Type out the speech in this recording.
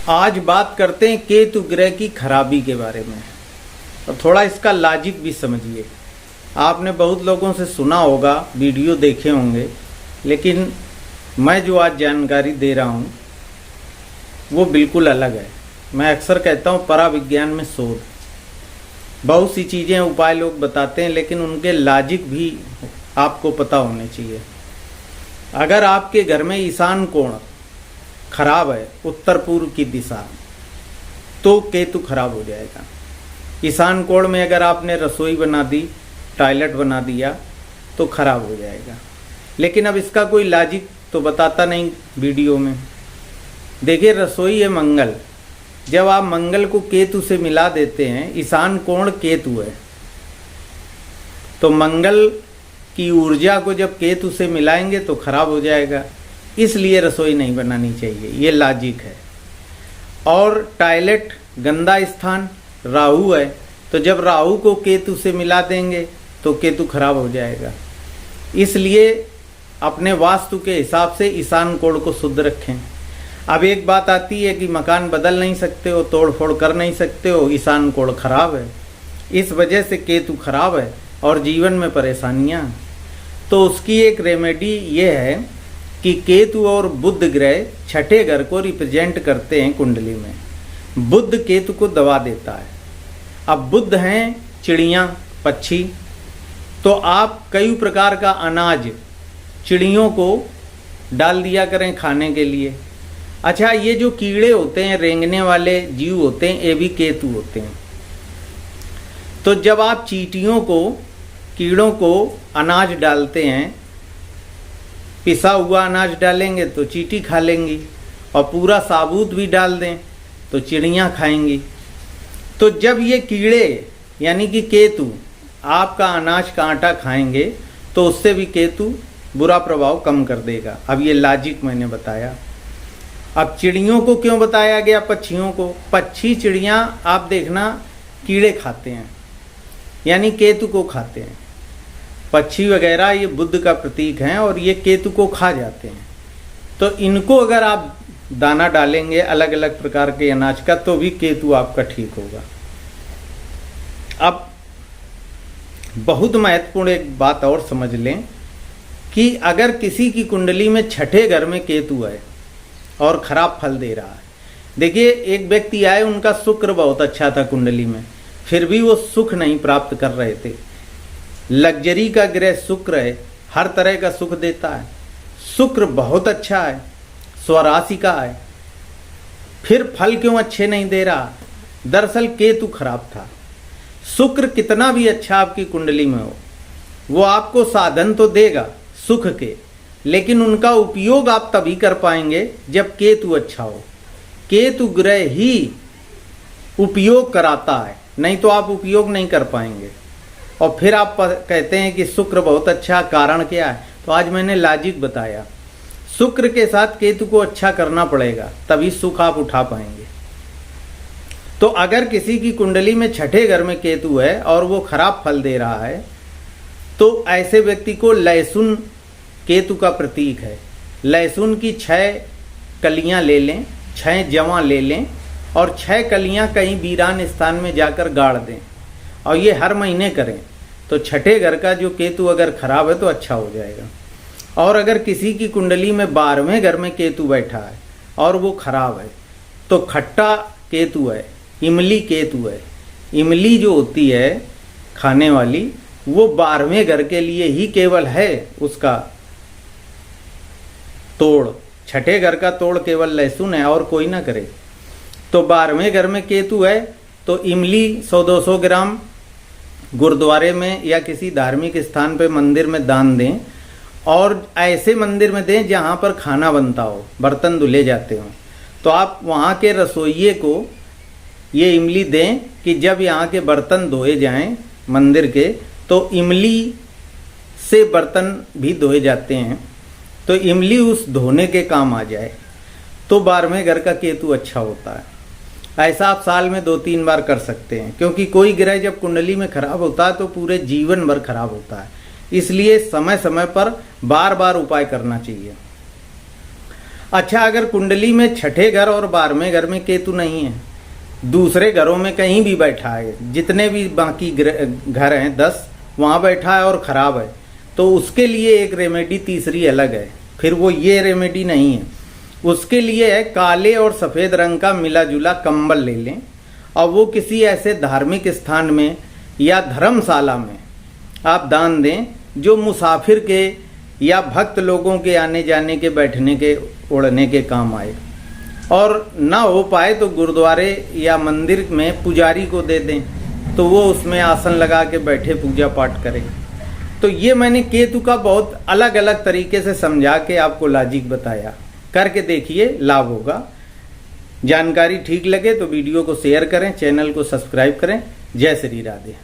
आज बात करते हैं केतु ग्रह की खराबी के बारे में और थोड़ा इसका लॉजिक भी समझिए। आपने बहुत लोगों से सुना होगा, वीडियो देखे होंगे, लेकिन मैं जो आज जानकारी दे रहा हूँ वो बिल्कुल अलग है। मैं अक्सर कहता हूँ पराविज्ञान में शोध। बहुत सी चीज़ें उपाय लोग बताते हैं, लेकिन उनके लॉजिक भी आपको पता होने चाहिए। अगर आपके घर में ईशान कोण खराब है, उत्तर पूर्व की दिशा, तो केतु खराब हो जाएगा। ईशान कोण में अगर आपने रसोई बना दी, टॉयलेट बना दिया, तो खराब हो जाएगा। लेकिन अब इसका कोई लॉजिक तो बताता नहीं वीडियो में। देखिए, रसोई है मंगल, जब आप मंगल को केतु से मिला देते हैं, ईशान कोण केतु है, तो मंगल की ऊर्जा को जब केतु से मिलाएंगे तो खराब हो जाएगा। इसलिए रसोई नहीं बनानी चाहिए, ये लॉजिक है। और टॉयलेट गंदा स्थान राहु है, तो जब राहु को केतु से मिला देंगे तो केतु खराब हो जाएगा। इसलिए अपने वास्तु के हिसाब से ईशान कोण को शुद्ध रखें। अब एक बात आती है कि मकान बदल नहीं सकते हो, तोड़ फोड़ कर नहीं सकते हो, ईशान कोण खराब है, इस वजह से केतु खराब है और जीवन में परेशानियां। तो उसकी एक रेमेडी ये है कि केतु और बुध ग्रह छठे घर को रिप्रेजेंट करते हैं कुंडली में। बुध केतु को दबा देता है। अब बुध हैं चिड़ियाँ, पक्षी, तो आप कई प्रकार का अनाज चिड़ियों को डाल दिया करें खाने के लिए। अच्छा, ये जो कीड़े होते हैं, रेंगने वाले जीव होते हैं, ये भी केतु होते हैं। तो जब आप चींटियों को, कीड़ों को अनाज डालते हैं, पिसा हुआ अनाज डालेंगे तो चींटी खा लेंगी, और पूरा साबुत भी डाल दें तो चिड़ियाँ खाएंगी। तो जब ये कीड़े यानी कि केतु आपका अनाज का आटा खाएंगे तो उससे भी केतु बुरा प्रभाव कम कर देगा। अब ये लॉजिक मैंने बताया। अब चिड़ियों को क्यों बताया गया, पक्षियों को? पक्षी चिड़ियाँ आप देखना कीड़े खाते हैं, यानी केतु को खाते हैं। पक्षी वगैरह ये बुध का प्रतीक हैं और ये केतु को खा जाते हैं। तो इनको अगर आप दाना डालेंगे अलग अलग प्रकार के अनाज का, तो भी केतु आपका ठीक होगा। अब बहुत महत्वपूर्ण एक बात और समझ लें कि अगर किसी की कुंडली में छठे घर में केतु है और खराब फल दे रहा है। देखिए, एक व्यक्ति आए, उनका शुक्र बहुत अच्छा था कुंडली में, फिर भी वो सुख नहीं प्राप्त कर रहे थे। लग्जरी का ग्रह शुक्र है, हर तरह का सुख देता है, शुक्र बहुत अच्छा है, स्वराशि का है, फिर फल क्यों अच्छे नहीं दे रहा? दरअसल केतु खराब था। शुक्र कितना भी अच्छा आपकी कुंडली में हो, वो आपको साधन तो देगा सुख के, लेकिन उनका उपयोग आप तभी कर पाएंगे जब केतु अच्छा हो। केतु ग्रह ही उपयोग कराता है, नहीं तो आप उपयोग नहीं कर पाएंगे। और फिर आप कहते हैं कि शुक्र बहुत अच्छा, कारण क्या है? तो आज मैंने लॉजिक बताया। शुक्र के साथ केतु को अच्छा करना पड़ेगा, तभी सुख आप उठा पाएंगे। तो अगर किसी की कुंडली में छठे घर में केतु है और वो खराब फल दे रहा है, तो ऐसे व्यक्ति को लहसुन केतु का प्रतीक है। लहसुन की 6 कलियां ले लें, 6 जवां ले लें और 6 कलियां कहीं वीरान स्थान में जाकर गाड़ दें, और ये हर महीने करें। तो छठे घर का जो केतु अगर खराब है तो अच्छा हो जाएगा। और अगर किसी की कुंडली में 12वें घर में केतु बैठा है और वो खराब है, तो खट्टा केतु है, इमली केतु है। इमली जो होती है खाने वाली, वो 12वें घर के लिए ही केवल है उसका तोड़। छठे घर का तोड़ केवल लहसुन है और कोई ना करे। तो 12वें घर में केतु है तो इमली 100-200 ग्राम गुरुद्वारे में या किसी धार्मिक स्थान पे मंदिर में दान दें, और ऐसे मंदिर में दें जहाँ पर खाना बनता हो, बर्तन धुले जाते हों। तो आप वहाँ के रसोइये को ये इमली दें कि जब यहाँ के बर्तन धोए जाएं मंदिर के, तो इमली से बर्तन भी धोए जाते हैं, तो इमली उस धोने के काम आ जाए। तो 12वें घर का केतु अच्छा होता है। ऐसा आप साल में 2-3 बार कर सकते हैं, क्योंकि कोई ग्रह जब कुंडली में खराब होता है तो पूरे जीवन भर खराब होता है। इसलिए समय समय पर बार बार उपाय करना चाहिए। अच्छा, अगर कुंडली में छठे घर और 12वें घर में केतु नहीं है, दूसरे घरों में कहीं भी बैठा है, जितने भी बाकी घर हैं 10, वहाँ बैठा है और खराब है, तो उसके लिए एक रेमेडी तीसरी अलग है। फिर वो ये रेमेडी नहीं है, उसके लिए है काले और सफ़ेद रंग का मिला जुला कंबल ले लें और वो किसी ऐसे धार्मिक स्थान में या धर्मशाला में आप दान दें जो मुसाफिर के या भक्त लोगों के आने जाने के, बैठने के, ओढ़ने के काम आए। और ना हो पाए तो गुरुद्वारे या मंदिर में पुजारी को दे दें, तो वो उसमें आसन लगा के बैठे पूजा पाठ करें। तो ये मैंने केतु का बहुत अलग अलग तरीके से समझा के आपको लॉजिक बताया, करके देखिए, लाभ होगा। जानकारी ठीक लगे तो वीडियो को शेयर करें, चैनल को सब्सक्राइब करें। जय श्री राधे।